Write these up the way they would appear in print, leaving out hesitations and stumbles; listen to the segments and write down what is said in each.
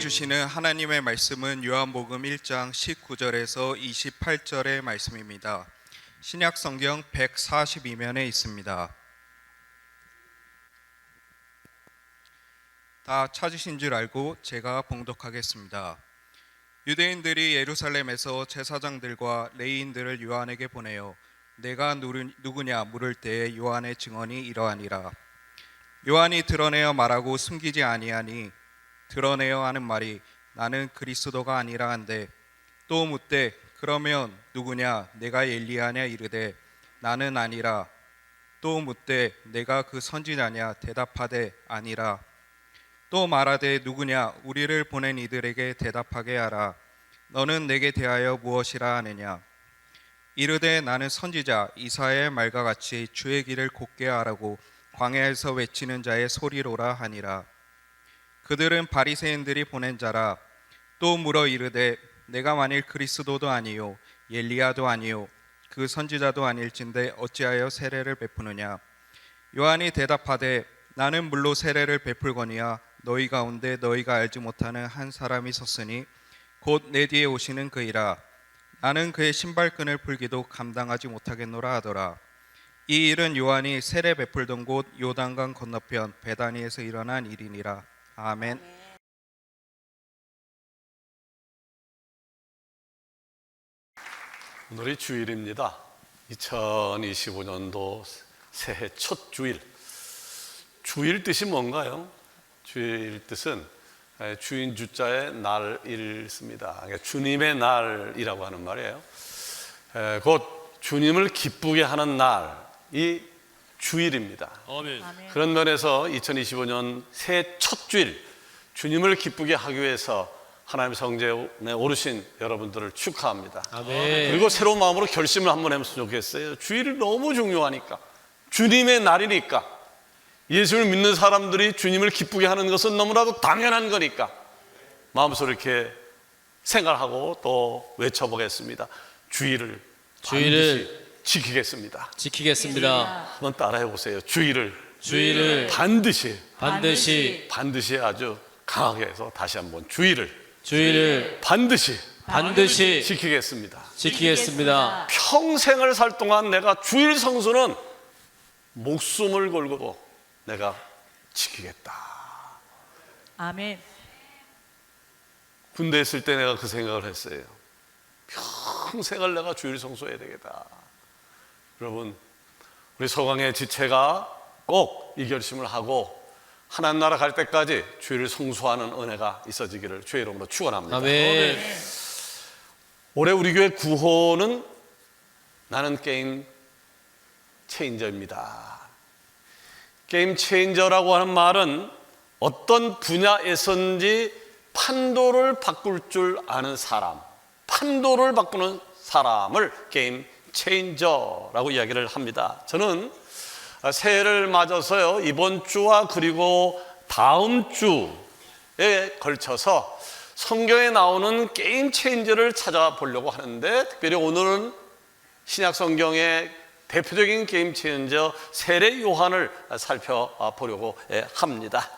주시는 하나님의 말씀은 요한복음 1장 19절에서 28절의 말씀입니다. 신약 성경 142면에 있습니다. 다 찾으신 줄 알고 제가 봉독하겠습니다. 유대인들이 예루살렘에서 제사장들과 레위인들을 요한에게 보내어 내가 누구냐 물을 때에 요한의 증언이 이러하니라. 요한이 드러내어 말하고 숨기지 아니하니 드러내어 하는 말이 나는 그리스도가 아니라 한데, 또 묻되 그러면 누구냐 내가 엘리야냐 이르되 나는 아니라. 또 묻되 내가 그 선지자냐 대답하되 아니라. 또 말하되 누구냐 우리를 보낸 이들에게 대답하게 하라. 너는 내게 대하여 무엇이라 하느냐. 이르되 나는 선지자 이사야의 말과 같이 주의 길을 곧게 하라고 광야에서 외치는 자의 소리로라 하니라. 그들은 바리새인들이 보낸 자라. 또 물어 이르되 내가 만일 그리스도도 아니요 엘리야도 아니요 그 선지자도 아닐진데 어찌하여 세례를 베푸느냐. 요한이 대답하되 나는 물로 세례를 베풀거니와 너희 가운데 너희가 알지 못하는 한 사람이 섰으니 곧 내 뒤에 오시는 그이라. 나는 그의 신발끈을 풀기도 감당하지 못하겠노라 하더라. 이 일은 요한이 세례 베풀던 곳 요단강 건너편 베다니에서 일어난 일이니라. 아멘. 오늘이 주일입니다. 2025년도 새해 첫 주일. 주일 뜻이 뭔가요? 주일 뜻은 주인 주자의 날을 씁니다. 그러니까 주님의 날이라고 하는 말이에요. 곧 주님을 기쁘게 하는 날이 주일입니다. 아멘. 그런 면에서 2025년 새해 첫 주일, 주님을 기쁘게 하기 위해서 하나님 성전에 오르신 여러분들을 축하합니다. 아멘. 그리고 새로운 마음으로 결심을 한번 해보면 좋겠어요. 주일이 너무 중요하니까, 주님의 날이니까, 예수를 믿는 사람들이 주님을 기쁘게 하는 것은 너무나도 당연한 거니까 마음속으로 이렇게 생각하고 또 외쳐보겠습니다. 주일을 지키겠습니다. 지키겠습니다. 한번 따라해 보세요. 주일을 반드시 아주 강하게 해서 다시 한번 주일을 반드시 지키겠습니다. 평생을 살 동안 내가 주일 성수는 목숨을 걸고도 내가 지키겠다. 아멘. 군대에 있을 때 내가 그 생각을 했어요. 평생을 내가 주일 성수해야 되겠다. 여러분, 우리 서강의 지체가 꼭 이 결심을 하고 하나님 나라 갈 때까지 주일을 성수하는 은혜가 있어지기를 주의 이름으로 축원합니다. 아멘. 올해 우리 교회 구호는 나는 게임 체인저입니다. 게임 체인저라고 하는 말은 어떤 분야에선지 판도를 바꿀 줄 아는 사람, 판도를 바꾸는 사람을 게임 체인저라고 이야기를 합니다. 저는 새해를 맞아서요, 이번 주와 그리고 다음 주에 걸쳐서 성경에 나오는 게임 체인저를 찾아보려고 하는데, 특별히 오늘은 신약 성경의 대표적인 게임 체인저 세례 요한을 살펴보려고 합니다.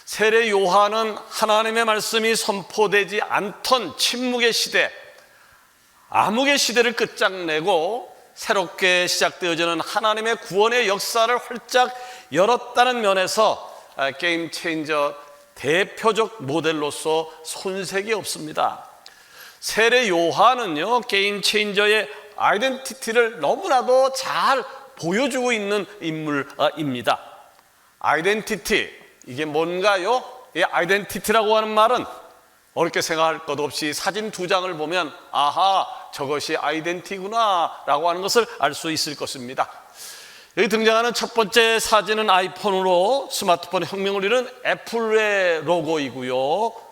세례 요한은 하나님의 말씀이 선포되지 않던 침묵의 시대, 암흑의 시대를 끝장내고 새롭게 시작되어지는 하나님의 구원의 역사를 활짝 열었다는 면에서 게임 체인저 대표적 모델로서 손색이 없습니다. 세례 요한은요, 게임 체인저의 아이덴티티를 너무나도 잘 보여주고 있는 인물입니다. 아이덴티티, 이게 뭔가요? 이 아이덴티티라고 하는 말은 어렵게 생각할 것 없이 사진 두 장을 보면 아하, 저것이 아이덴티구나 라고 하는 것을 알 수 있을 것입니다. 여기 등장하는 첫 번째 사진은 아이폰으로 스마트폰 혁명을 이룬 애플의 로고이고요,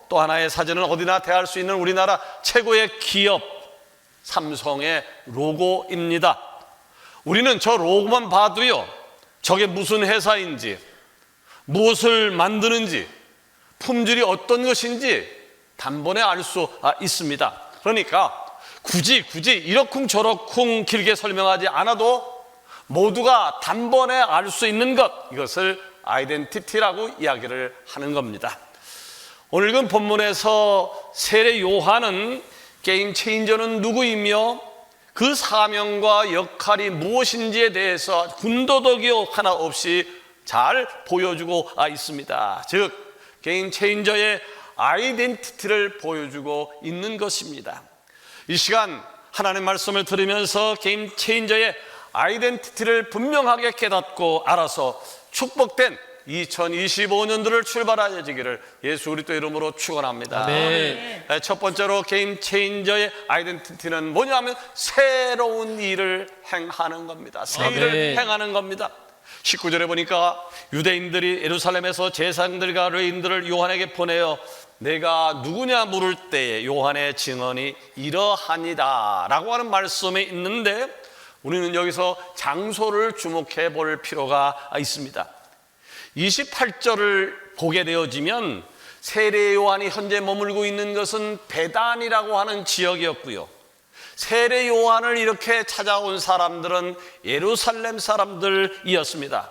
또 하나의 사진은 어디나 대할 수 있는 우리나라 최고의 기업 삼성의 로고입니다. 우리는 저 로고만 봐도요, 저게 무슨 회사인지, 무엇을 만드는지, 품질이 어떤 것인지 단번에 알 수 있습니다. 그러니까 굳이 이러쿵저러쿵 길게 설명하지 않아도 모두가 단번에 알 수 있는 것, 이것을 아이덴티티라고 이야기를 하는 겁니다. 오늘 그 본문에서 세례 요한은 게임 체인저는 누구이며 그 사명과 역할이 무엇인지에 대해서 군더더기 하나 없이 잘 보여주고 있습니다. 즉 게임 체인저의 아이덴티티를 보여주고 있는 것입니다. 이 시간 하나님의 말씀을 들으면서 게임 체인저의 아이덴티티를 분명하게 깨닫고 알아서 축복된 2025년도를 출발하여지기를 예수 그리스도 이름으로 축원합니다. 아멘. 첫 번째로 게임 체인저의 아이덴티티는 뭐냐면 새로운 일을 행하는 겁니다. 새 일을 아멘. 행하는 겁니다. 19절에 보니까 유대인들이 예루살렘에서 제사장들과 레위인들을 요한에게 보내어 내가 누구냐 물을 때에 요한의 증언이 이러하니다 라고 하는 말씀이 있는데, 우리는 여기서 장소를 주목해 볼 필요가 있습니다. 28절을 보게 되어지면 세례 요한이 현재 머물고 있는 것은 베단이라고 하는 지역이었고요, 세례 요한을 이렇게 찾아온 사람들은 예루살렘 사람들이었습니다.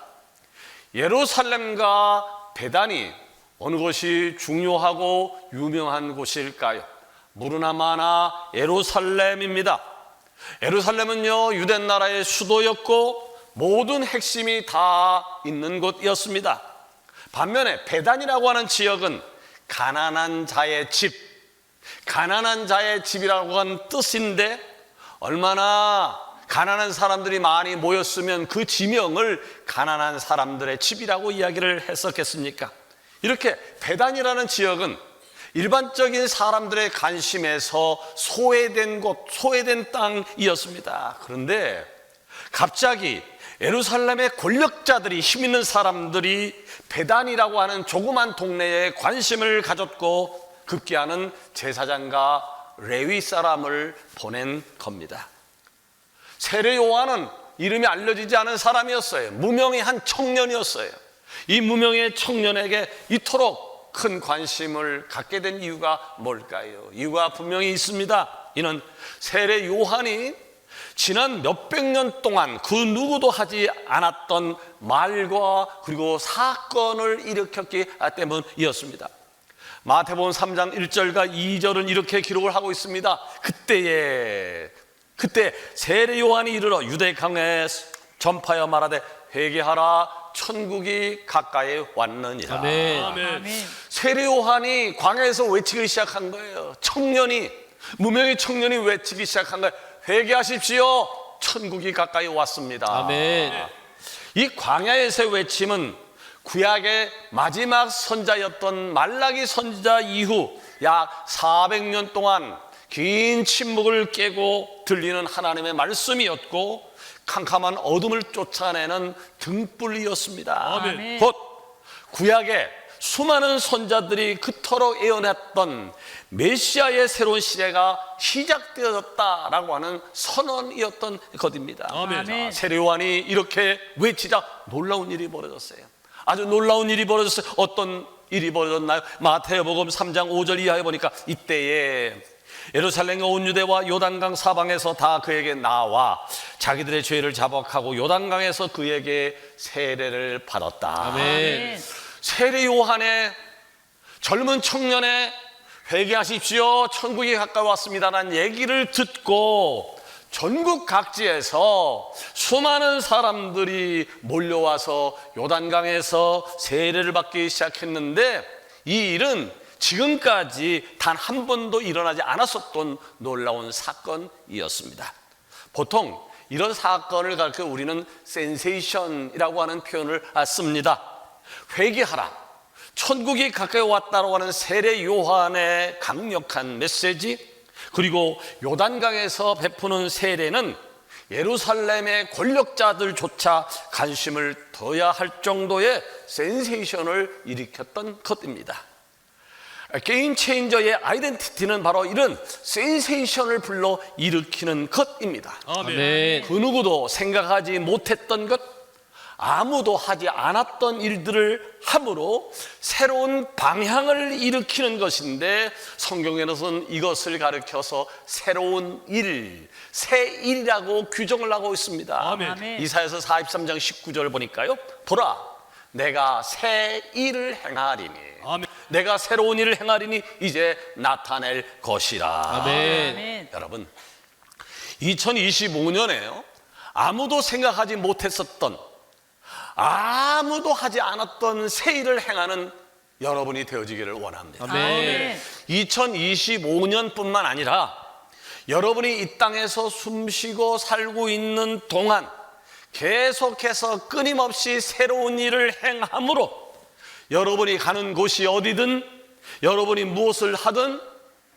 예루살렘과 베단이 어느 곳이 중요하고 유명한 곳일까요? 무르나마나 예루살렘입니다. 예루살렘은요 유대 나라의 수도였고 모든 핵심이 다 있는 곳이었습니다. 반면에 베단이라고 하는 지역은 가난한 자의 집, 가난한 자의 집이라고 하는 뜻인데, 얼마나 가난한 사람들이 많이 모였으면 그 지명을 가난한 사람들의 집이라고 이야기를 했었겠습니까? 이렇게 베단이라는 지역은 일반적인 사람들의 관심에서 소외된 곳, 소외된 땅이었습니다. 그런데 갑자기 예루살렘의 권력자들이, 힘 있는 사람들이 베단이라고 하는 조그만 동네에 관심을 가졌고 급기야는 제사장과 레위 사람을 보낸 겁니다. 세례 요한은 이름이 알려지지 않은 사람이었어요. 무명의 한 청년이었어요. 이 무명의 청년에게 이토록 큰 관심을 갖게 된 이유가 뭘까요? 이유가 분명히 있습니다. 이는 세례 요한이 지난 몇백 년 동안 그 누구도 하지 않았던 말과 그리고 사건을 일으켰기 때문이었습니다. 마태복음 3장 1절과 2절은 이렇게 기록을 하고 있습니다. 그때 세례 요한이 이르러 유대 강에 전파하여 말하되 회개하라 천국이 가까이 왔느니라. 아멘. 아멘. 세례 요한이 광야에서 외치기 시작한 거예요. 청년이, 무명의 청년이 외치기 시작한 거예요. 회개하십시오, 천국이 가까이 왔습니다. 아멘. 이 광야에서의 외침은 구약의 마지막 선자였던 말라기 선지자 이후 약 400년 동안 긴 침묵을 깨고 들리는 하나님의 말씀이었고, 캄캄한 어둠을 쫓아내는 등불이었습니다. 아멘. 곧 구약의 수많은 선자들이 그토록 예언했던 메시아의 새로운 시대가 시작되어졌다라고 하는 선언이었던 것입니다. 아멘. 세례 요한이 이렇게 외치자 놀라운 일이 벌어졌어요. 아주 놀라운 일이 벌어졌어요. 어떤 일이 벌어졌나요? 마태복음 3장 5절 이하에 보니까 이때에 예루살렘과 온 유대와 요단강 사방에서 다 그에게 나와 자기들의 죄를 자복하고 요단강에서 그에게 세례를 받았다. 아멘. 세례 요한의 젊은 청년의 회개하십시오, 천국이 가까이 왔습니다라는 얘기를 듣고 전국 각지에서 수많은 사람들이 몰려와서 요단강에서 세례를 받기 시작했는데, 이 일은 지금까지 단 한 번도 일어나지 않았었던 놀라운 사건이었습니다. 보통 이런 사건을 가리켜 우리는 센세이션이라고 하는 표현을 씁니다. 회개하라, 천국이 가까이 왔다고 하는 세례 요한의 강력한 메시지, 그리고 요단강에서 베푸는 세례는 예루살렘의 권력자들조차 관심을 둬야 할 정도의 센세이션을 일으켰던 것입니다. 게임 체인저의 아이덴티티는 바로 이런 센세이션을 불러 일으키는 것입니다. 아멘. 그 누구도 생각하지 못했던 것, 아무도 하지 않았던 일들을 함으로 새로운 방향을 일으키는 것인데, 성경에는 이것을 가리켜서 새로운 일, 새 일이라고 규정을 하고 있습니다. 아멘. 아멘. 이사야서 43장 19절을 보니까요, 보라 내가 새 일을 행하리니 아멘. 내가 새로운 일을 행하리니 이제 나타낼 것이라. 아멘. 아멘. 여러분 2025년에요 아무도 생각하지 못했었던 아무도 하지 않았던 새 일을 행하는 여러분이 되어지기를 원합니다. 아멘. 2025년뿐만 아니라 여러분이 이 땅에서 숨쉬고 살고 있는 동안 계속해서 끊임없이 새로운 일을 행함으로 여러분이 가는 곳이 어디든 여러분이 무엇을 하든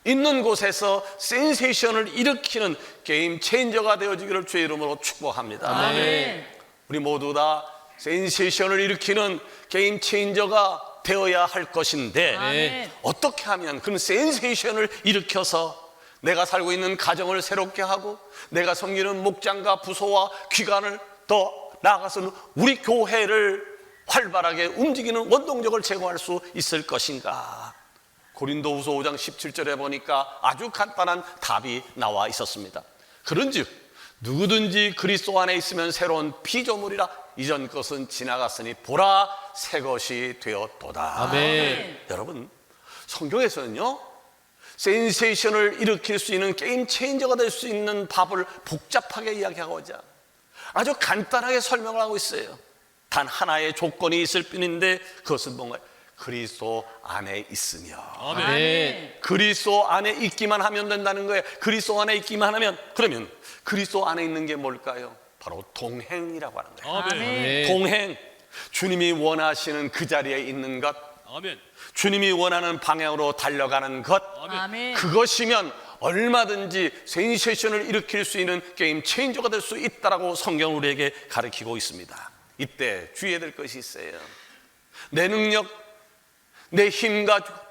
있는 곳에서 센세이션을 일으키는 게임 체인저가 되어지기를 주의 이름으로 축복합니다. 아멘. 우리 모두 다 센세이션을 일으키는 게임 체인저가 되어야 할 것인데 아멘. 어떻게 하면 그런 센세이션을 일으켜서 내가 살고 있는 가정을 새롭게 하고 내가 섬기는 목장과 부서와 기관을 더 나아가서는 우리 교회를 활발하게 움직이는 원동력을 제공할 수 있을 것인가? 고린도후서 5장 17절에 보니까 아주 간단한 답이 나와 있었습니다. 그런즉 누구든지 그리스도 안에 있으면 새로운 피조물이라 이전 것은 지나갔으니 보라 새 것이 되었도다. 아멘. 여러분 성경에서는요 센세이션을 일으킬 수 있는 게임 체인저가 될 수 있는 법을 복잡하게 이야기하고자 아주 간단하게 설명을 하고 있어요. 단 하나의 조건이 있을 뿐인데 그것은 뭔가요? 그리스도 안에 있으며. 아멘. 그리스도 안에 있기만 하면 된다는 거예요. 그리스도 안에 있기만 하면 그러면 그리스도 안에 있는 게 뭘까요? 바로 동행이라고 하는 거예요. 아멘. 동행. 주님이 원하시는 그 자리에 있는 것, 아멘. 주님이 원하는 방향으로 달려가는 것, 아멘. 그것이면 얼마든지 센세이션을 일으킬 수 있는 게임 체인저가 될 수 있다라고 성경은 우리에게 가르치고 있습니다. 이때 주의해야 될 것이 있어요. 내 능력, 내 힘 가지고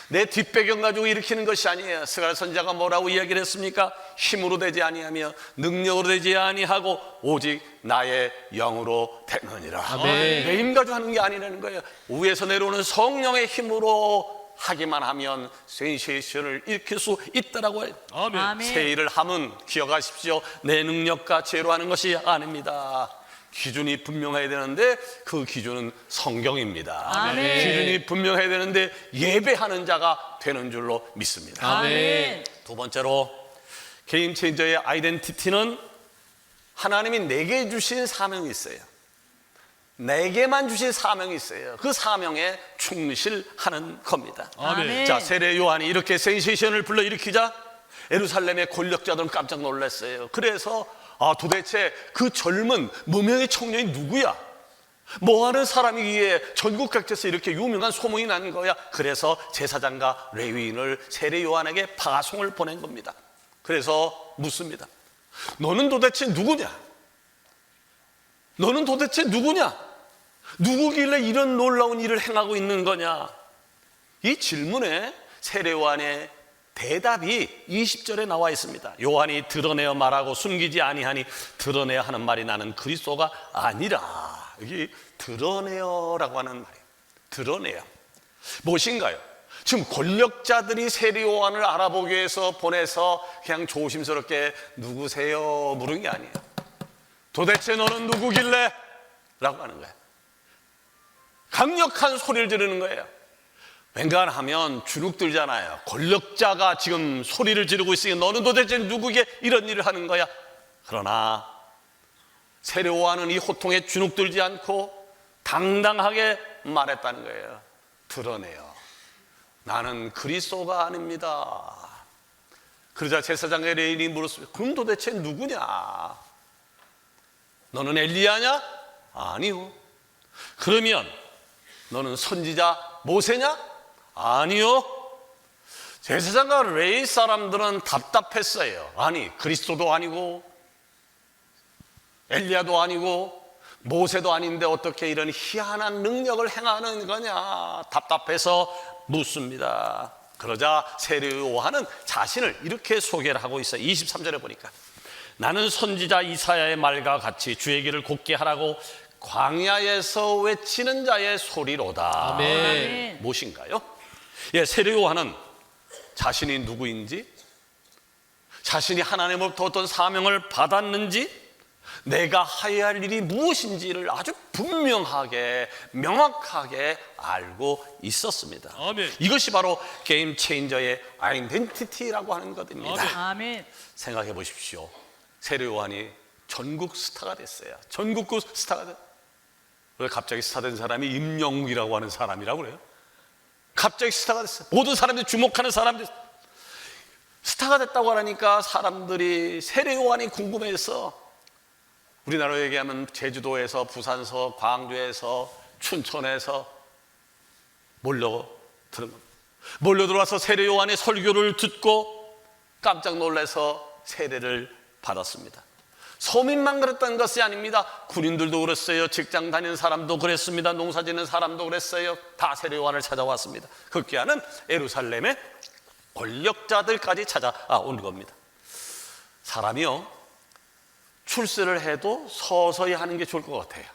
내 뒷배경 가지고 일으키는 것이 아니에요. 스가랴 선지자가 뭐라고 이야기를 했습니까? 힘으로 되지 아니하며 능력으로 되지 아니하고 오직 나의 영으로 되느니라. 아멘. 내 힘 가지고 하는 게 아니라는 거예요. 위에서 내려오는 성령의 힘으로 하기만 하면 센세이션을 일으킬 수 있다라고 해요. 아멘. 아멘. 새 일을 함은 기억하십시오. 내 능력과 지혜로 하는 것이 아닙니다. 기준이 분명해야 되는데 그 기준은 성경입니다. 아멘. 기준이 분명해야 되는데 예배하는 자가 되는 줄로 믿습니다. 아멘. 두 번째로 게임 체인저의 아이덴티티는 하나님이 내게 주신 사명이 있어요. 내게만 주신 사명이 있어요. 그 사명에 충실하는 겁니다. 아멘. 자, 세례 요한이 이렇게 센세이션을 불러일으키자 예루살렘의 권력자들은 깜짝 놀랐어요. 그래서 도대체 그 젊은 무명의 청년이 누구야? 뭐하는 사람이기에 전국 각지에서 이렇게 유명한 소문이 난 거야? 그래서 제사장과 레위인을 세례 요한에게 파송을 보낸 겁니다. 그래서 묻습니다. 너는 도대체 누구냐? 너는 도대체 누구냐? 누구길래 이런 놀라운 일을 행하고 있는 거냐? 이 질문에 세례 요한의 대답이 20절에 나와 있습니다. 요한이 드러내어 말하고 숨기지 아니하니 드러내야 하는 말이 나는 그리스도가 아니라. 여기 드러내어라고 하는 말이에요. 드러내어 무엇인가요? 지금 권력자들이 세례 요한을 알아보기 위해서 보내서 그냥 조심스럽게 누구세요? 물은 게 아니에요. 도대체 너는 누구길래? 라고 하는 거예요. 강력한 소리를 지르는 거예요. 웬간하면 주눅 들잖아요. 권력자가 지금 소리를 지르고 있으니 너는 도대체 누구에게 이런 일을 하는 거야? 그러나 세례 요한은 이 호통에 주눅 들지 않고 당당하게 말했다는 거예요. 드러내요. 나는 그리스도가 아닙니다. 그러자 제사장의 레위인이 물었습니다. 그럼 도대체 누구냐? 너는 엘리야냐? 아니요. 그러면 너는 선지자 모세냐? 아니요. 제사장과 레위 사람들은 답답했어요. 아니 그리스도도 아니고 엘리야도 아니고 모세도 아닌데 어떻게 이런 희한한 능력을 행하는 거냐 답답해서 묻습니다. 그러자 세례 요한은 자신을 이렇게 소개를 하고 있어요. 23절에 보니까 나는 선지자 이사야의 말과 같이 주의 길을 곧게 하라고 광야에서 외치는 자의 소리로다. 아멘. 무엇인가요? 예, 세례 요한은 자신이 누구인지, 자신이 하나님으로부터 어떤 사명을 받았는지, 내가 하여야 할 일이 무엇인지를 아주 분명하게 명확하게 알고 있었습니다. 아멘. 이것이 바로 게임 체인저의 아이덴티티라고 하는 것입니다. 아멘. 생각해 보십시오. 세례 요한이 전국 스타가 됐어요. 전국구 스타가 됐어요. 왜 갑자기 스타 된 사람이 임영웅이라고 하는 사람이라고 그래요? 갑자기 스타가 됐어요. 모든 사람들이 주목하는 사람이 됐어요. 스타가 됐다고 하니까 사람들이 세례 요한이 궁금해서, 우리나라로 얘기하면 제주도에서, 부산서, 광주에서, 춘천에서 몰려들어와서 세례 요한의 설교를 듣고 깜짝 놀라서 세례를 받았습니다. 서민만 그랬던 것이 아닙니다. 군인들도 그랬어요. 직장 다니는 사람도 그랬습니다. 농사 짓는 사람도 그랬어요. 다 세례 요한을 찾아왔습니다. 급기야는 예루살렘의 권력자들까지 찾아온 겁니다. 사람이요, 출세를 해도 서서히 하는 게 좋을 것 같아요.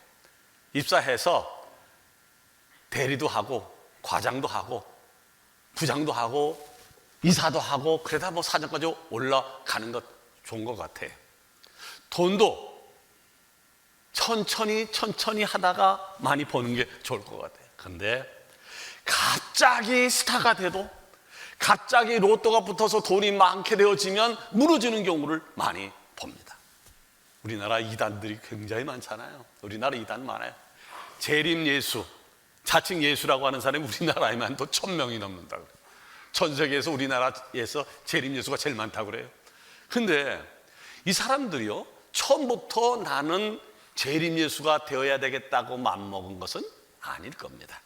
입사해서 대리도 하고 과장도 하고 부장도 하고 이사도 하고 그러다 뭐 사장까지 올라가는 것 좋은 것 같아요. 돈도 천천히 하다가 많이 버는 게 좋을 것 같아요. 그런데 갑자기 스타가 돼도, 갑자기 로또가 붙어서 돈이 많게 되어지면 무너지는 경우를 많이 봅니다. 우리나라 이단들이 굉장히 많잖아요. 우리나라 이단 많아요. 재림 예수, 자칭 예수라고 하는 사람이 우리나라에만 또 1000명이 넘는다고 그래요. 전 세계에서 우리나라에서 재림 예수가 제일 많다고 그래요. 근데 이 사람들이요, 처음부터 나는 재림 예수가 되어야 되겠다고 맘먹은 것은 아닐 겁니다.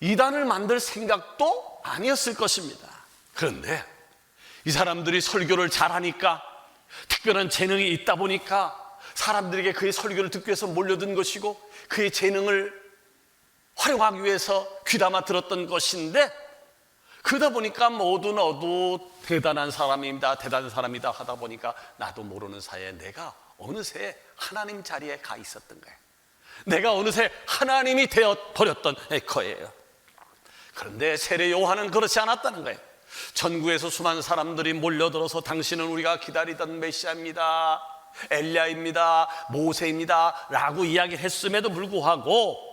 이단을 만들 생각도 아니었을 것입니다. 그런데 이 사람들이 설교를 잘하니까, 특별한 재능이 있다 보니까 사람들에게 그의 설교를 듣기 위해서 몰려든 것이고, 그의 재능을 활용하기 위해서 귀담아 들었던 것인데, 그러다 보니까 모두 너도 대단한 사람입니다, 대단한 사람이다 하다 보니까 나도 모르는 사이에 내가 어느새 하나님 자리에 가 있었던 거예요. 내가 어느새 하나님이 되어버렸던 거예요. 그런데 세례 요한은 그렇지 않았다는 거예요. 전국에서 수많은 사람들이 몰려들어서 당신은 우리가 기다리던 메시아입니다, 엘리야입니다, 모세입니다 라고 이야기했음에도 불구하고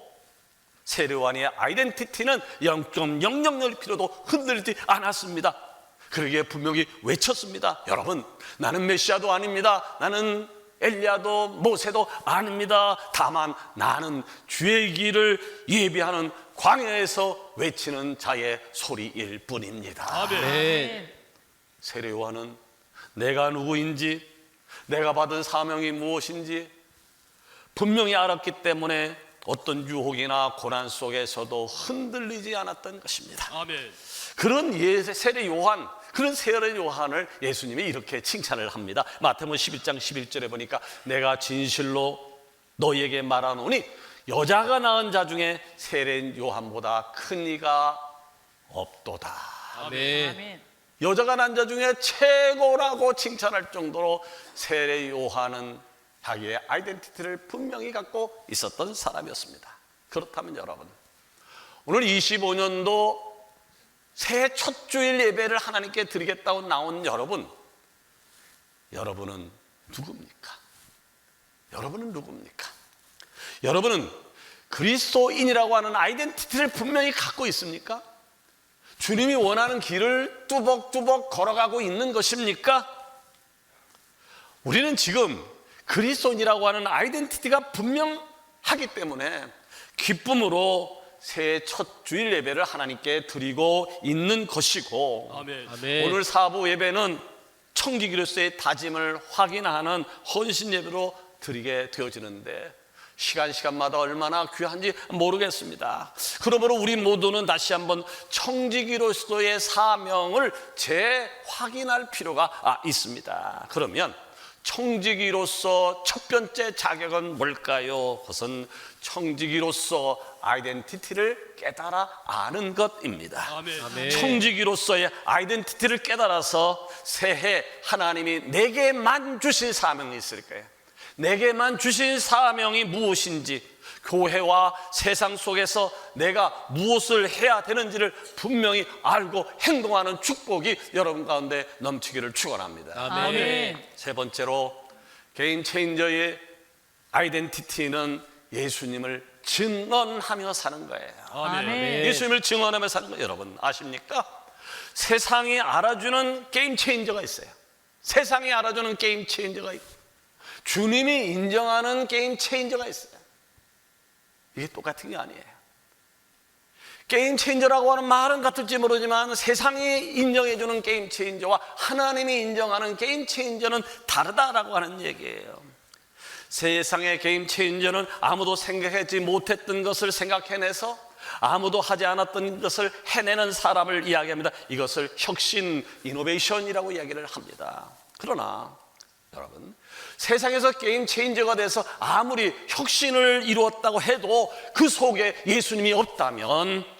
세례 요한의 아이덴티티는 0.001%도 흔들리지 않았습니다. 그러기에 분명히 외쳤습니다. 여러분, 나는 메시아도 아닙니다. 나는 엘리야도 모세도 아닙니다. 다만 나는 주의 길을 예비하는 광야에서 외치는 자의 소리일 뿐입니다. 아멘. 세례 요한은 내가 누구인지, 내가 받은 사명이 무엇인지 분명히 알았기 때문에 어떤 유혹이나 고난 속에서도 흔들리지 않았던 것입니다. 아멘. 그런 세례 요한, 그런 세례 요한을 예수님이 이렇게 칭찬을 합니다. 마태복음 11장 11절에 보니까 내가 진실로 너희에게 말하노니 여자가 낳은 자 중에 세례 요한보다 큰 이가 없도다. 아멘. 아멘. 여자가 낳은 자 중에 최고라고 칭찬할 정도로 세례 요한은 자기의 아이덴티티를 분명히 갖고 있었던 사람이었습니다. 그렇다면 여러분, 오늘 25년도 새해 첫 주일 예배를 하나님께 드리겠다고 나온 여러분, 여러분은 누굽니까? 여러분은 누굽니까? 여러분은 그리스도인이라고 하는 아이덴티티를 분명히 갖고 있습니까? 주님이 원하는 길을 뚜벅뚜벅 걸어가고 있는 것입니까? 우리는 지금 그리스도인이라고 하는 아이덴티티가 분명하기 때문에 기쁨으로 새해 첫 주일 예배를 하나님께 드리고 있는 것이고, 아멘. 아멘. 오늘 사부 예배는 청지기로서의 다짐을 확인하는 헌신 예배로 드리게 되어지는데 시간마다 얼마나 귀한지 모르겠습니다. 그러므로 우리 모두는 다시 한번 청지기로서의 사명을 재확인할 필요가 있습니다. 그러면 청지기로서 첫 번째 자격은 뭘까요? 그것은 청지기로서 아이덴티티를 깨달아 아는 것입니다. 아멘. 네. 아멘. 청지기로서의 아이덴티티를 깨달아서 새해 하나님이 내게만 주신 사명이 있을 거예요. 내게만 주신 사명이 무엇인지, 교회와 세상 속에서 내가 무엇을 해야 되는지를 분명히 알고 행동하는 축복이 여러분 가운데 넘치기를 축원합니다. 아멘. 아멘. 세 번째로 게임 체인저의 아이덴티티는 예수님을 증언하며 사는 거예요. 아멘. 예수님을 증언하며 사는 거 여러분 아십니까? 세상이 알아주는 게임 체인저가 있어요. 세상이 알아주는 게임 체인저가 있고 주님이 인정하는 게임 체인저가 있어요. 이게 똑같은 게 아니에요. 게임 체인저라고 하는 말은 같을지 모르지만 세상이 인정해주는 게임 체인저와 하나님이 인정하는 게임 체인저는 다르다라고 하는 얘기예요. 세상의 게임 체인저는 아무도 생각하지 못했던 것을 생각해내서 아무도 하지 않았던 것을 해내는 사람을 이야기합니다. 이것을 혁신, 이노베이션이라고 이야기를 합니다. 그러나 여러분, 세상에서 게임 체인저가 돼서 아무리 혁신을 이루었다고 해도 그 속에 예수님이 없다면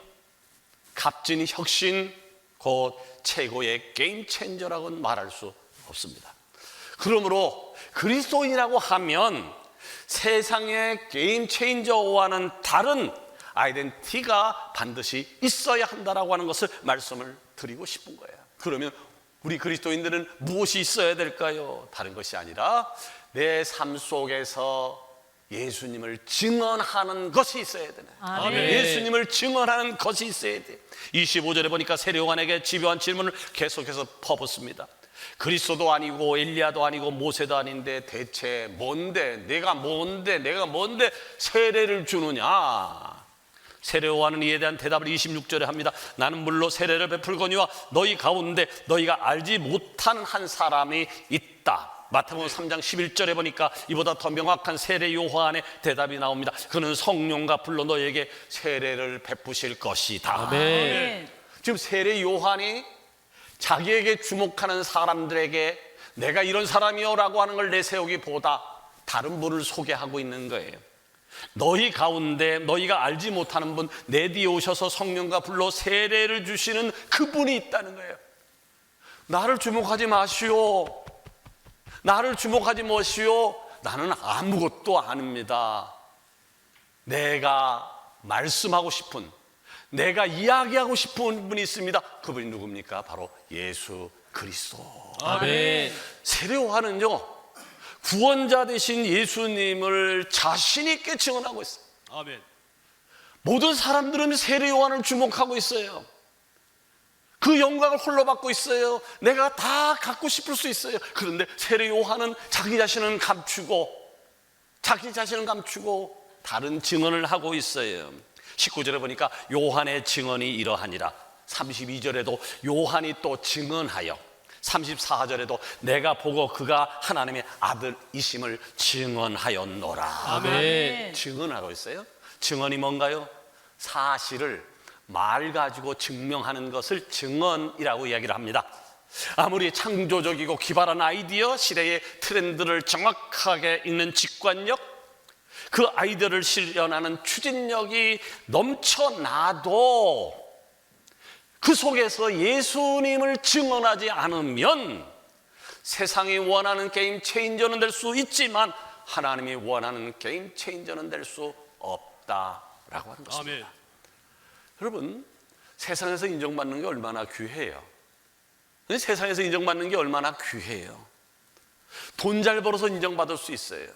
값진 혁신, 곧 최고의 게임 체인저라고는 말할 수 없습니다. 그러므로 그리스도인이라고 하면 세상의 게임 체인저와는 다른 아이덴티티가 반드시 있어야 한다라고 하는 것을 말씀을 드리고 싶은 거예요. 그러면 우리 그리스도인들은 무엇이 있어야 될까요? 다른 것이 아니라 내 삶 속에서 예수님을 증언하는 것이 있어야 되네. 아멘. 예수님을 증언하는 것이 있어야 돼. 25절에 보니까 세례요한에게 집요한 질문을 계속해서 퍼붓습니다. 그리스도도 아니고 엘리야도 아니고 모세도 아닌데 대체 뭔데 내가 뭔데 세례를 주느냐. 세례요한은 이에 대한 대답을 26절에 합니다. 나는 물로 세례를 베풀거니와 너희 가운데 너희가 알지 못한 한 사람이 있다. 마태복음 3장 11절에 보니까 이보다 더 명확한 세례 요한의 대답이 나옵니다. 그는 성령과 불로 너희에게 세례를 베푸실 것이다. 아멘. 지금 세례 요한이 자기에게 주목하는 사람들에게 내가 이런 사람이요 라고 하는 걸 내세우기보다 다른 분을 소개하고 있는 거예요. 너희 가운데 너희가 알지 못하는 분, 내 뒤에 오셔서 성령과 불로 세례를 주시는 그분이 있다는 거예요. 나를 주목하지 마시오. 나를 주목하지 마시오. 나는 아무것도 아닙니다. 내가 말씀하고 싶은, 내가 이야기하고 싶은 분이 있습니다. 그분이 누굽니까? 바로 예수 그리스도. 아멘. 세례 요한은요, 구원자 되신 예수님을 자신 있게 증언하고 있어요. 아멘. 모든 사람들은 세례 요한을 주목하고 있어요. 그 영광을 홀로 받고 있어요. 내가 다 갖고 싶을 수 있어요. 그런데 세례 요한은 자기 자신은 감추고 다른 증언을 하고 있어요. 19절에 보니까 요한의 증언이 이러하니라. 32절에도 요한이 또 증언하여 34절에도 내가 보고 그가 하나님의 아들이심을 증언하였노라. 아멘. 증언하고 있어요. 증언이 뭔가요? 사실을 말 가지고 증명하는 것을 증언이라고 이야기를 합니다. 아무리 창조적이고 기발한 아이디어, 시대의 트렌드를 정확하게 읽는 직관력, 그 아이디어를 실현하는 추진력이 넘쳐나도 그 속에서 예수님을 증언하지 않으면 세상이 원하는 게임 체인저는 될 수 있지만 하나님이 원하는 게임 체인저는 될 수 없다라고 하는 것입니다. 아멘. 여러분, 세상에서 인정받는 게 얼마나 귀해요. 세상에서 인정받는 게 얼마나 귀해요. 돈 잘 벌어서 인정받을 수 있어요.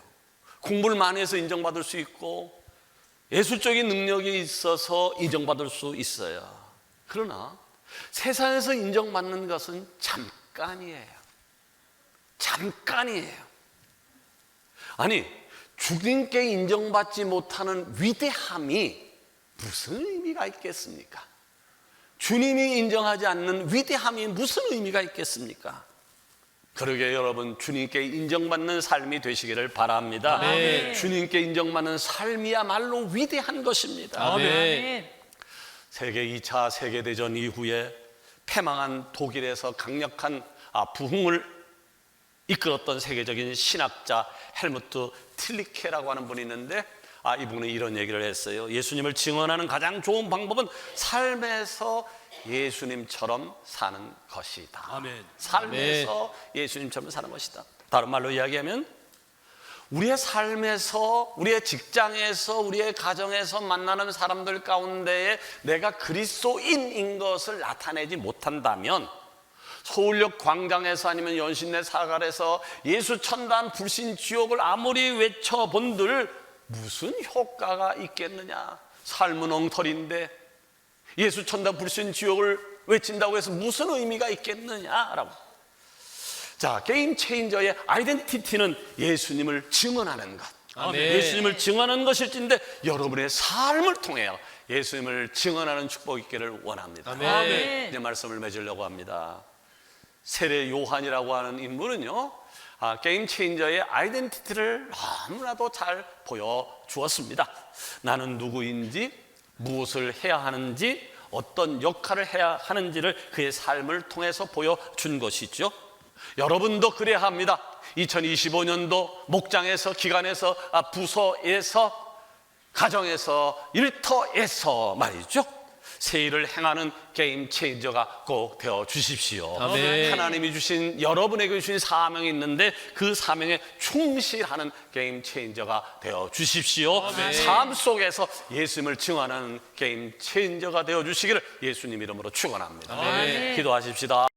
공부를 많이 해서 인정받을 수 있고 예술적인 능력이 있어서 인정받을 수 있어요. 그러나 세상에서 인정받는 것은 잠깐이에요. 아니, 주님께 인정받지 못하는 위대함이 무슨 의미가 있겠습니까? 주님이 인정하지 않는 위대함이 무슨 의미가 있겠습니까? 그러게 여러분, 주님께 인정받는 삶이 되시기를 바랍니다. 아멘. 주님께 인정받는 삶이야말로 위대한 것입니다. 아멘. 세계 2차 세계대전 이후에 패망한 독일에서 강력한 부흥을 이끌었던 세계적인 신학자 헬무트 틸리케라고 하는 분이 있는데 이분이 이런 얘기를 했어요. 예수님을 증언하는 가장 좋은 방법은 삶에서 예수님처럼 사는 것이다. 아멘. 삶에서 예수님처럼 사는 것이다. 다른 말로 이야기하면 우리의 삶에서, 우리의 직장에서, 우리의 가정에서 만나는 사람들 가운데에 내가 그리스도인인 것을 나타내지 못한다면 서울역 광장에서 아니면 연신내 사갈에서 예수 천단 불신 지옥을 아무리 외쳐본들 무슨 효과가 있겠느냐? 삶은 엉터리인데 예수 천단 불신 지옥을 외친다고 해서 무슨 의미가 있겠느냐라고. 자, 게임 체인저의 아이덴티티는 예수님을 증언하는 것. 아멘. 예수님을 증언하는 것일진데 여러분의 삶을 통해요 예수님을 증언하는 축복이 있기를 원합니다. 아멘. 아멘. 이제 말씀을 맺으려고 합니다. 세례 요한이라고 하는 인물은요, 게임 체인저의 아이덴티티를 너무나도 잘 보여주었습니다. 나는 누구인지, 무엇을 해야 하는지, 어떤 역할을 해야 하는지를 그의 삶을 통해서 보여준 것이죠. 여러분도 그래야 합니다. 2025년도 목장에서, 기관에서, 부서에서, 가정에서, 일터에서 말이죠, 새 일을 행하는 게임 체인저가 꼭 되어 주십시오. 아멘. 하나님이 주신, 여러분에게 주신 사명이 있는데 그 사명에 충실하는 게임 체인저가 되어 주십시오. 아멘. 삶 속에서 예수님을 증언하는 게임 체인저가 되어 주시기를 예수님 이름으로 축원합니다. 아멘. 기도하십시다.